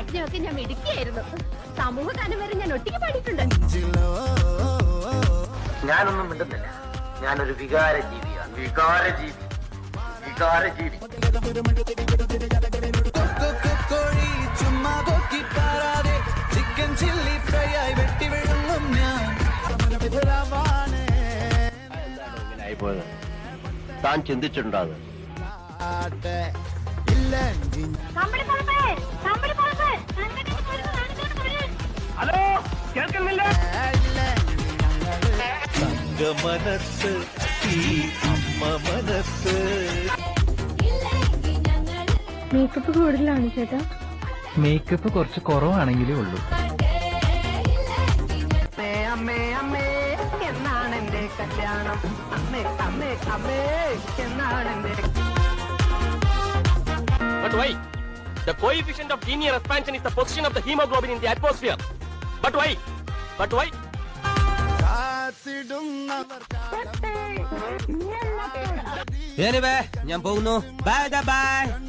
അഭിനയമൊക്കെ ഞാൻ മിടുക്കിയായിരുന്നു. സമൂഹ ഗാനം വരെ ഞാൻ ഒറ്റയ്ക്ക് പാടിയിട്ടുണ്ട്. ഞാനൊന്നും മിണ്ടുന്നില്ല. ഞാനൊരു വികാര ജീവിയാണ്. വികാര ജീവി. ചിക്കൻ ചില്ലി ഫ്രൈ ആയി വെട്ടി വിഴുങ്ങും ഞാൻ. താൻ ചിന്തിച്ചിട്ടുണ്ടോ? ഹലോ, കേൾക്കുന്നില്ല? മനസ്സ് ഈ അമ്മ മനസ്സ്. മേക്കപ്പ് കൂടുതലാണ് ചേട്ടാ. മേക്കപ്പ് കുറച്ച് കുറവാണെങ്കിലേ ഉള്ളൂ. അമ്മേ അമ്മേ എന്നാണ് എന്റെ കല്യാണം? അമ്മേ അമ്മേ അമ്മേ എന്നാണ് എന്റെ. But why? The coefficient of linear expansion is the position of the hemoglobin in the atmosphere. But why? ഞാൻ പോകുന്നു. Bye bye.